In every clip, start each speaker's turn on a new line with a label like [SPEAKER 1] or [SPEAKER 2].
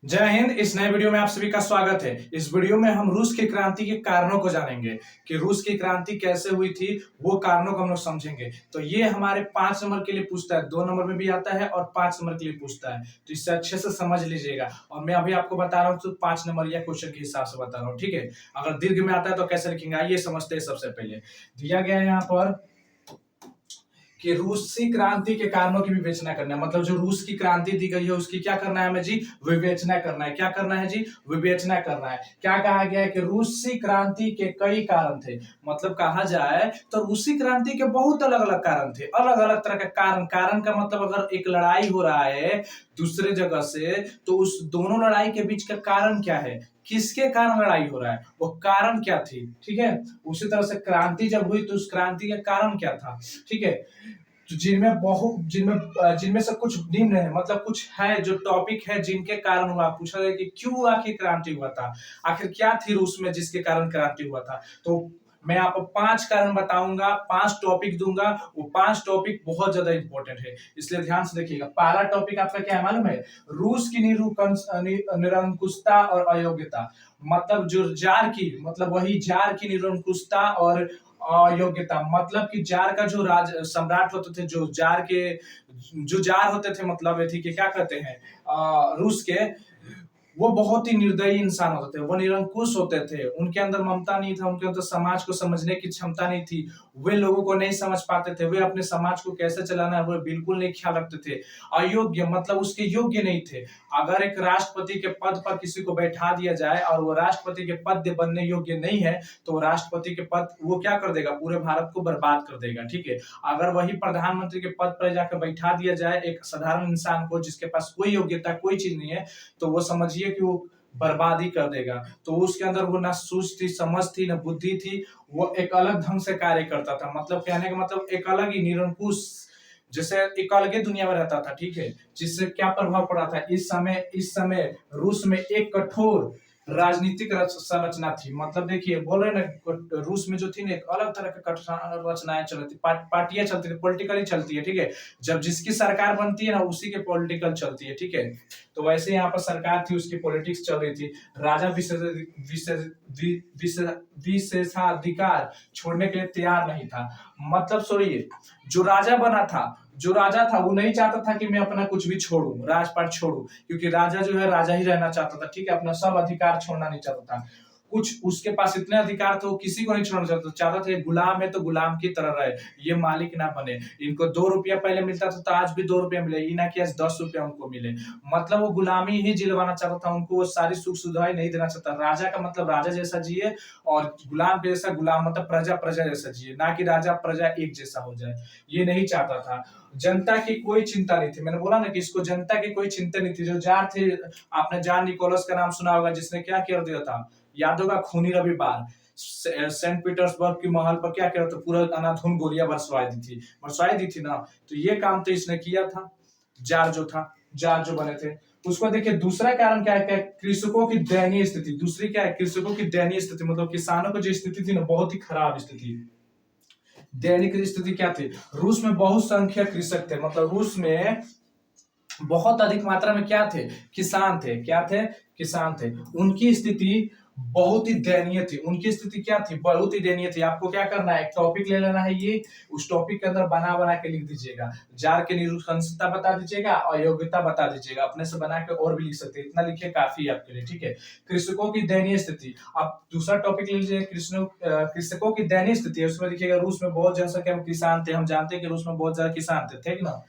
[SPEAKER 1] जय हिंद। इस नए वीडियो में आप सभी का स्वागत है। इस वीडियो में हम रूस की क्रांति के कारणों को जानेंगे कि रूस की क्रांति कैसे हुई थी, वो कारणों को हम लोग समझेंगे। तो ये हमारे 5 नंबर के लिए पूछता है, 2 नंबर में भी आता है और 5 नंबर के लिए पूछता है, तो इससे अच्छे से समझ लीजिएगा। और मैं अभी आपको बता रहा हूँ तो 5 नंबर या क्वेश्चन के हिसाब से बता रहा हूँ, ठीक है। अगर दीर्घ में आता है तो कैसे लिखेंगे, आइए समझते हैं। सबसे पहले दिया गया है यहाँ पर कि रूसी क्रांति के कारणों की विवेचना करना है। मतलब जो रूस की क्रांति दी गई है उसकी क्या करना है हमें जी, विवेचना करना है। क्या करना है जी, विवेचना करना है। क्या कहा गया है कि रूसी क्रांति के कई कारण थे। मतलब कहा जाए तो रूसी क्रांति के बहुत अलग अलग कारण थे, अलग अलग तरह के कारण। कारण का मतलब अगर एक लड़ाई हो रहा है दूसरे जगह से, तो उस दोनों लड़ाई के बीच का कारण क्या है, किसके कारण लड़ाई हो रहा है, वो कारण क्या थी, ठीक है। उसी तरह से क्रांति जब हुई तो उस क्रांति का कारण क्या था, ठीक है। तो जिनमें से कुछ निम्न है, मतलब कुछ है जो टॉपिक है जिनके कारण हुआ। पूछा जाए कि क्यों आखिर क्रांति हुआ था, आखिर क्या थी रूस में जिसके कारण क्रांति हुआ था। तो मैं आपको 5 कारण बताऊंगा, 5 टॉपिक दूंगा। वो 5 टॉपिक बहुत ज्यादा इंपॉर्टेंट है, इसलिए ध्यान से देखिएगा। पहला टॉपिक आपका क्या है मालूम है, रूस की निरंकुशता और अयोग्यता। मतलब जो जार की, मतलब वही जार की निरंकुशता और अयोग्यता। मतलब कि जार का जो राज सम्राट होते थे, जो जार होते थे, मतलब थी कि क्या कहते हैं रूस के, वो बहुत ही निर्दयी इंसान होते थे, वो निरंकुश होते थे। उनके अंदर ममता नहीं था, उनके अंदर समाज को समझने की क्षमता नहीं थी। वे लोगों को नहीं समझ पाते थे, वे अपने समाज को कैसे चलाना है वो बिल्कुल नहीं ख्याल रखते थे। अयोग्य मतलब उसके योग्य नहीं थे। अगर एक राष्ट्रपति के पद पर किसी को बैठा दिया जाए और वो राष्ट्रपति के पद बनने योग्य नहीं है, तो वो राष्ट्रपति के पद वो क्या कर देगा, पूरे भारत को बर्बाद कर देगा, ठीक है। अगर वही प्रधानमंत्री के पद पर जाकर बैठा दिया जाए एक साधारण इंसान को जिसके पास कोई योग्यता कोई चीज नहीं है, तो वो समझिए कि वो बर्बादी कर देगा। तो उसके अंदर वो ना सूझ थी, समझ थी, ना बुद्धि थी। वो एक अलग ढंग से कार्य करता था। मतलब कहने का मतलब एक अलग ही निरंकुश, जैसे एक अलग ही दुनिया में रहता था, ठीक है। जिससे क्या प्रभाव पड़ा था इस समय रूस में एक कठोर राजनीतिक संरचना थी। मतलब देखिए बोल रहे ना, रूस में जो थी ना एक अलग तरह की रचनाएं चल रही थी, पार्टियां चलती थी, पॉलिटिकली चलती है, ठीक है। जब जिसकी सरकार बनती है ना उसी के पॉलिटिकल चलती है, ठीक है। तो वैसे यहाँ पर सरकार थी, उसकी पॉलिटिक्स चल रही थी। राजा विशेषाधिकार छोड़ने के लिए तैयार नहीं था। मतलब सुनिए, जो राजा था वो नहीं चाहता था कि मैं अपना कुछ भी छोड़ू, राजपाट छोड़ू, क्योंकि राजा जो है राजा ही रहना चाहता था, ठीक है। अपना सब अधिकार छोड़ना नहीं चाहता था। कुछ उसके पास इतने अधिकार थे वो किसी को नहीं छोड़ना चाहता था। गुलाम है तो गुलाम की तरह रहे, ये मालिक ना बने। इनको 2 रुपया पहले मिलता था तो आज भी 2 रुपया मिले, ये ना कि आज 10 रुपया उनको मिले। मतलब वो गुलामी ही जिलवाना चाहता था, उनको वो सारी सुख सुविधाएं नहीं देना चाहता। राजा का मतलब राजा जैसा जिए, और गुलाम के जैसा गुलाम मतलब प्रजा प्रजा जैसा जिए, ना कि राजा प्रजा एक जैसा हो जाए, ये नहीं चाहता था। जनता की कोई चिंता नहीं थी। मैंने बोला ना कि इसको जनता की कोई चिंता नहीं थी। जो जार थे, आपने जान निकोलस का नाम सुना होगा, जिसने क्या कर दिया था, याद होगा, खूनी रविवार। सेंट पीटर्सबर्ग की महल पर क्या किया था, पूरा अनाधुन गोलियां बरसवाई दी थी ना। तो ये काम तो इसने किया था, जार जो बने थे। उसको देखिए दूसरा कारण क्या है, कृषकों की दयनीय स्थिति। दूसरी क्या है, कृषकों की दयनीय स्थिति, मतलब किसानों की जो स्थिति थी ना बहुत ही खराब स्थिति। दैनिक स्थिति क्या थी, रूस में बहुसंख्यक कृषक थे। मतलब रूस में बहुत अधिक मात्रा में क्या थे, किसान थे। क्या थे, किसान थे। उनकी स्थिति बहुत ही दयनीय थी। उनकी स्थिति क्या थी, बहुत ही दयनीय थी। आपको क्या करना है, एक टॉपिक ले लेना है, ये उस टॉपिक के अंदर बना बना के लिख दीजिएगा। जार की निरंकुशता बता दीजिएगा, अयोग्यता बता दीजिएगा। अपने से बना के और भी लिख सकते हैं, इतना लिखिए काफी है आपके लिए, ठीक है। कृषकों की दयनीय स्थिति। आप दूसरा टॉपिक ले लीजिए, कृषकों की दयनीय स्थिति है। उसमें देखिएगा रूस में बहुत जनसंख्या में किसान थे। हम जानते हैं कि रूस में बहुत ज्यादा किसान थे ना।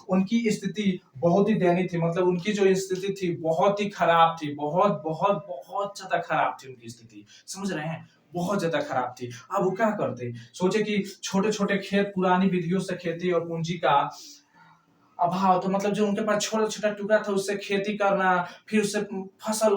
[SPEAKER 1] उनकी स्थिति बहुत ही दयनीय थी। मतलब उनकी जो स्थिति थी बहुत ही खराब थी, बहुत बहुत बहुत ज्यादा खराब थी उनकी स्थिति, समझ रहे हैं, बहुत ज्यादा खराब थी। अब वो क्या करते, सोचे कि छोटे छोटे खेत, पुरानी विधियों से खेती और पूंजी का अभाव, तो मतलब जो उनके पास छोटा छोटा टुकड़ा था उससे खेती करना, फिर उससे फसल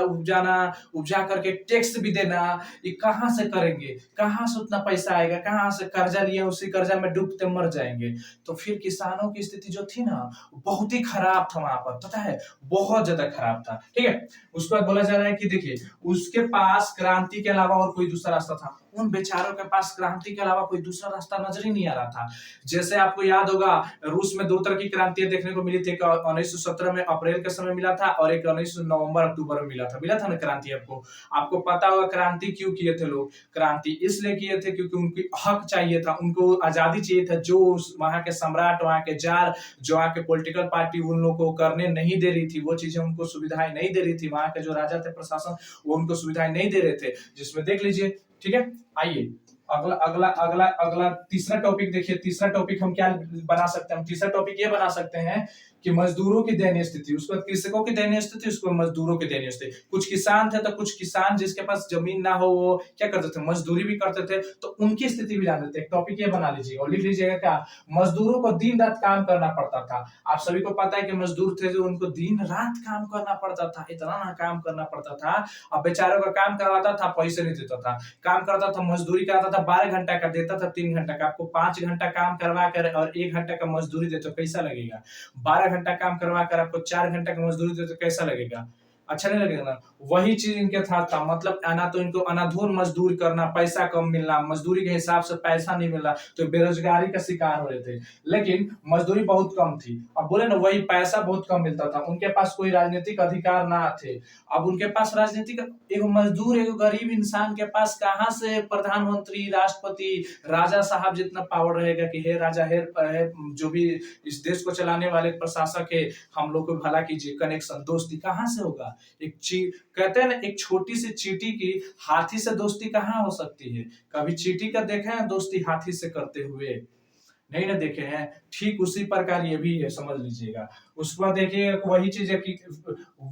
[SPEAKER 1] उपजाना, उपजा करके टैक्स भी देना, ये कहाँ से करेंगे, कहाँ से उतना पैसा आएगा, कहाँ से कर्जा लिए, उसी कर्जा में डूबते मर जाएंगे। तो फिर किसानों की स्थिति जो थी ना बहुत ही खराब था वहां पर, पता है, बहुत ज्यादा खराब था, ठीक है। उसके बाद बोला जा रहा है कि देखिए उसके पास क्रांति के अलावा और कोई दूसरा रास्ता था। उन बेचारों के पास क्रांति के अलावा कोई दूसरा रास्ता नजर ही नहीं आ रहा था। जैसे आपको याद होगा, रूस में 2 तरह की क्रांतियां देखने को मिली थी। एक 1917 में अप्रैल के समय मिला था और एक 19 नवंबर अक्टूबर में मिला था ना क्रांति। आपको आपको पता होगा क्रांति क्यों किए थे लोग। क्रांति इसलिए किए थे क्योंकि उनकी हक चाहिए था, उनको आजादी चाहिए था। जो वहां के सम्राट, वहां के जार, जो वहां के पॉलिटिकल पार्टी उन लोगों को करने नहीं दे रही थी, वो चीजें उनको सुविधाएं नहीं दे रही थी। वहां के जो राजा थे, प्रशासन, वो उनको सुविधाएं नहीं दे रहे थे। जिसमें देख लीजिए, ठीक है। आइए अगला अगला अगला अगला तीसरा टॉपिक देखिए। तीसरा टॉपिक हम क्या बना सकते हैं? हम तीसरा टॉपिक ये बना सकते हैं कि मजदूरों की दयनीय स्थिति, उसके बाद कृषकों की दयनीय स्थिति, उसके बाद मजदूरों की दयनीय स्थिति। कुछ किसान थे तो कुछ किसान जिसके पास जमीन ना हो वो क्या करते थे, मजदूरी भी करते थे, तो उनकी स्थिति भी जान लेते हैं। एक टॉपिक ये बना लीजिएगा और लिख लीजिएगा क्या, मजदूरों को दिन रात काम करना पड़ता था। आप सभी को पता है कि मजदूर थे जो उनको दिन रात काम करना पड़ता था, इतना ना काम करना पड़ता था। अब बेचारों का काम करवाता था, पैसे नहीं देता था। काम करता था, मजदूरी करता था, 12 घंटा का देता था, 3 घंटा का। आपको 5 घंटा काम करवा कर और 1 घंटा का मजदूरी दे तो कैसा लगेगा? 12 घंटा काम करवा कर आपको 4 घंटा की मजदूरी दे तो कैसा लगेगा? अच्छा नहीं लगेगा ना। वही चीज इनके साथ था, मतलब तो इनको अनाधुर मजदूर करना, पैसा कम मिलना, मजदूरी के हिसाब से पैसा नहीं मिलना, तो बेरोजगारी का शिकार हो रहे थे। लेकिन मजदूरी बहुत कम थी। अब बोले ना, वही पैसा बहुत कम मिलता था। उनके पास कोई राजनीतिक अधिकार ना थे। अब उनके पास राजनीतिक, एगो मजदूर, एगो गरीब इंसान के पास कहां से प्रधानमंत्री, राष्ट्रपति, राजा साहब जितना पावर रहेगा कि हे राजा, हे जो भी इस देश को चलाने वाले प्रशासक है, हम लोग को भला कीजिए, कनेक्शन, दोस्ती कहां से होगा? कहते हैं ना, एक छोटी सी चींटी की हाथी से दोस्ती कहाँ हो सकती है? कभी चींटी का देखा है दोस्ती हाथी से करते हुए? नहीं ना देखे हैं। ठीक उसी प्रकार ये भी है, समझ लीजिएगा। उसके बाद देखिए वही चीज है कि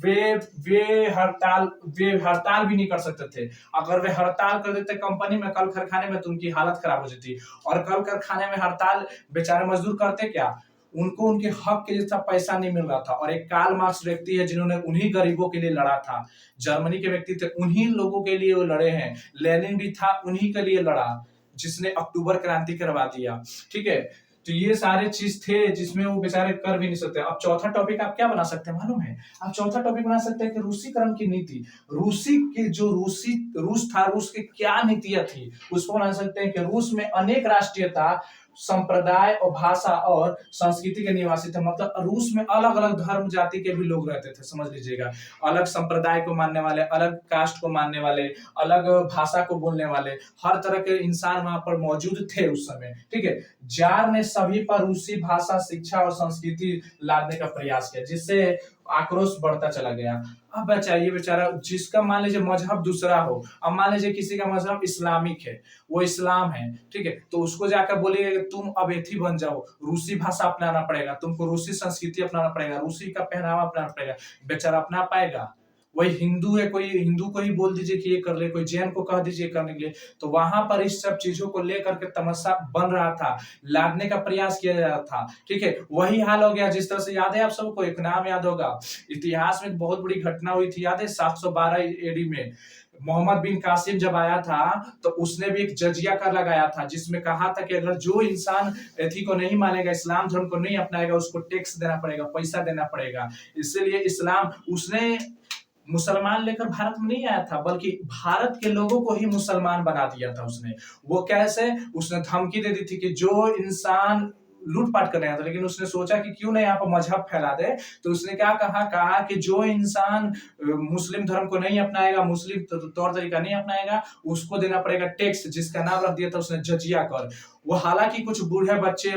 [SPEAKER 1] वे वे हड़ताल भी नहीं कर सकते थे। अगर वे हड़ताल कर देते कंपनी में, कल कारखाने में, तो उनकी हालत खराब हो जाती। और कल कारखाने में हड़ताल, बेचारे मजदूर करते क्या? उनको उनके हक के जैसा पैसा नहीं मिल रहा था। और एक कार्ल मार्क्स व्यक्ति है जिन्होंने उन्हीं गरीबों के लिए लड़ा था। जर्मनी के व्यक्ति थे, उन्हीं लोगों के लिए वो लड़े हैं। लेनिन भी था, उन्हीं के लिए लड़ा, जिसने अक्टूबर क्रांति करवा दिया। ठीक है, तो ये सारे चीज थे जिसमें वो बेचारे कर भी नहीं सकते। अब चौथा टॉपिक आप क्या बना सकते हैं मालूम है? आप चौथा टॉपिक बना सकते हैं कि रूसीकरण की नीति। रूस था, रूस की क्या नीतियां थी, उसको बना सकते हैं कि रूस में अनेक राष्ट्रीयता, संप्रदाय और भाषा और संस्कृति के निवासी थे। मतलब रूस में अलग अलग धर्म जाति के भी लोग रहते थे, समझ लीजिएगा। अलग संप्रदाय को मानने वाले, अलग कास्ट को मानने वाले, अलग भाषा को बोलने वाले, हर तरह के इंसान वहां पर मौजूद थे उस समय। ठीक है, जार ने सभी पर रूसी भाषा, शिक्षा और संस्कृति लादने का प्रयास किया, जिससे आक्रोश बढ़ता चला गया। अब बचाइए, बेचारा जिसका मान लीजिए मजहब दूसरा हो, अब मान लीजिए किसी का मजहब इस्लामिक है, वो इस्लाम है, ठीक है, तो उसको जाकर बोलिए तुम अबेथी बन जाओ, रूसी भाषा अपनाना पड़ेगा, तुमको रूसी संस्कृति अपनाना पड़ेगा, रूसी का पहनावा अपनाना पड़ेगा। बेचारा अपना पाएगा? वही हिंदू है, कोई हिंदू को ही बोल दीजिए कि ये कर ले, कोई जैन को कह दीजिए करने के लिए, तो वहां पर इस सब चीजों को लेकर के तमस्सा बन रहा था, लादने का प्रयास किया जा रहा था। ठीक है, वही हाल हो गया जिस तरह से, याद है आप सबको, एक नाम याद होगा, इतिहास में बहुत बड़ी घटना हुई थी, याद है 712 एडी में मोहम्मद बिन कासिम जब आया था, तो उसने भी एक जजिया कर लगाया था, जिसमें कहा था कि अगर जो इंसान एथी को नहीं मानेगा, इस्लाम धर्म को नहीं अपनाएगा, उसको टैक्स देना पड़ेगा, पैसा देना पड़ेगा। इसलिए इस्लाम, उसने मुसलमान लेकर भारत में नहीं आया था, बल्कि भारत के लोगों को ही मुसलमान बना दिया था उसने। वो कैसे? उसने धमकी दे दी थी कि जो इंसान लूटपाट कर रहा था, लेकिन उसने सोचा कि क्यों ना यहाँ पर मजहब फैला दे, तो उसने क्या कहा कि जो इंसान मुस्लिम धर्म को नहीं अपनाएगा, मुस्लिम तौर तरीका नहीं अपनाएगा, उसको देना पड़ेगा टैक्स, जिसका नाम रख दिया था उसने जजिया कर। वो हालांकि कुछ बूढ़े बच्चे,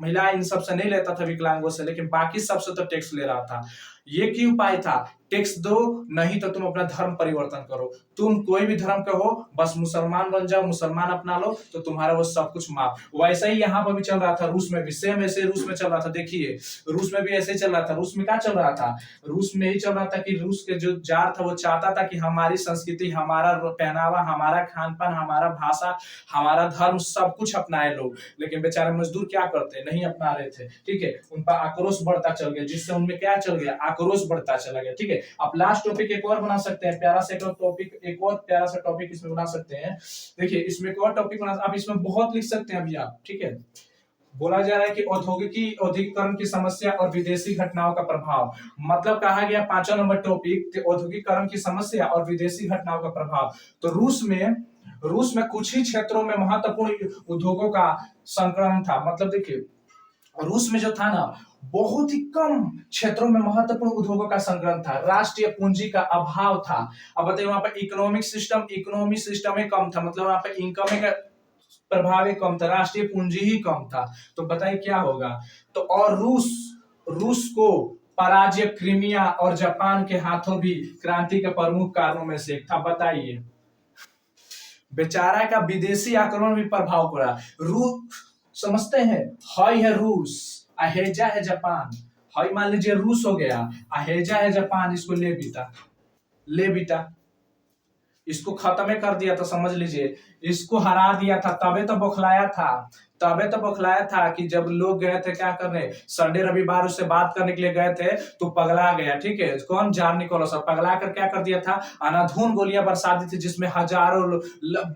[SPEAKER 1] महिला, इन सबसे नहीं लेता था, विकलांगों से, लेकिन बाकी सबसे तो टैक्स ले रहा था। ये की उपाय था? टैक्स दो, नहीं तो तुम अपना धर्म परिवर्तन करो, तुम कोई भी धर्म के हो, बस मुसलमान बन जाओ, मुसलमान अपना लो, तो तुम्हारा वो सब कुछ माफ। वैसा ही यहाँ पर भी चल रहा था, रूस में भी सेम ऐसे रूस में चल रहा था। देखिए रूस में भी ऐसे ही चल रहा था। रूस में क्या चल रहा था? रूस में ही चल रहा था कि रूस के जो जार था वो चाहता था कि हमारी संस्कृति, हमारा पहनावा, हमारा खान पान, हमारा भाषा, हमारा धर्म, सब कुछ अपनाए लोग। लेकिन बेचारे मजदूर क्या करते, नहीं अपना रहे थे। ठीक है, उन पर आक्रोश बढ़ता चल गया, जिससे उनमें क्या चल गया, आक्रोश बढ़ता चला गया। ठीक है, अब लास्ट टॉपिक एक और बना सकते हैं, प्यारा सा टॉपिक, एक और प्यारा सा टॉपिक इसमें बना सकते हैं। देखिए इसमें एक और टॉपिक बना, आप इसमें बहुत लिख सकते हैं अभी आप। ठीक है, बोला जा रहा है कि औद्योगिकीकरण की समस्या और विदेशी घटनाओं का प्रभाव। मतलब कहा गया 5वां नंबर टॉपिक, औद्योगिकीकरण की समस्या और विदेशी घटनाओं का प्रभाव। तो रूस रूस में कुछ ही क्षेत्रों में महत्वपूर्ण उद्योगों का संकलन था। मतलब देखिए रूस में जो था ना बहुत ही कम क्षेत्रों में महत्वपूर्ण उद्योगों का संकलन था, राष्ट्रीय पूंजी का अभाव था। अब बताइए वहां पर इकोनॉमी सिस्टम ही कम था, मतलब वहां पर इनकम का प्रभाव ही कम था, राष्ट्रीय पूंजी ही कम था। तो बताइए क्या होगा। तो और रूस को पराजय क्रीमिया और जापान के हाथों भी क्रांति के प्रमुख कारणों में से एक था। बताइए बेचारा का विदेशी आक्रमण भी प्रभाव पड़ा। रूस समझते हैं, हाई है रूस, अहेजा है जापान। हाई मान लीजिए रूस हो गया, अहेजा है जापान, इसको ले बेटा इसको खत्म कर दिया था, समझ लीजिए इसको हरा दिया था। तबे तो बौखलाया था कि जब लोग गए थे क्या करने, संडे रविवार उससे बात करने के लिए गए थे तो पगला गया। ठीक है, कौन, जार निकोलस, पगला कर क्या कर दिया था, अनाधून गोलियां बरसा दी थी जिसमें हजारों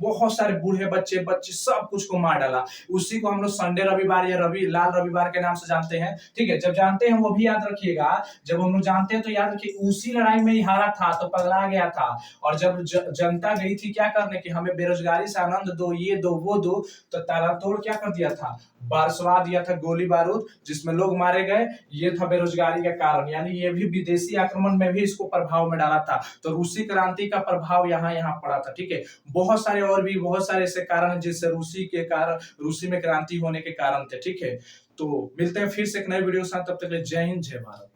[SPEAKER 1] बहुत सारे बूढ़े बच्चे सब कुछ को मार डाला। उसी को हम लोग संडे रविवार या लाल रविवार के नाम से जानते हैं। ठीक है, जब जानते हैं वो भी याद रखिएगा, जब हम लोग जानते हैं तो याद रखिए उसी लड़ाई में ही हारा था तो पगला गया था। और जब जनता गई थी क्या करने की हमें बेरोजगारी से आनंद दो, ये दो वो दो, तो ताबड़तोड़ क्या कर दिया था, बरसवा दिया था गोली बारूद, जिसमें लोग मारे गए। ये था बेरोजगारी का कारण, यानी ये भी विदेशी आक्रमण में भी इसको प्रभाव में डाला था। तो रूसी क्रांति का प्रभाव यहाँ पड़ा था। ठीक है, बहुत सारे ऐसे कारण हैं जिससे रूसी में क्रांति होने के कारण थे। ठीक है, तो मिलते हैं फिर से एक नए वीडियो के साथ, तब तक के लिए जय हिंद जय भारत।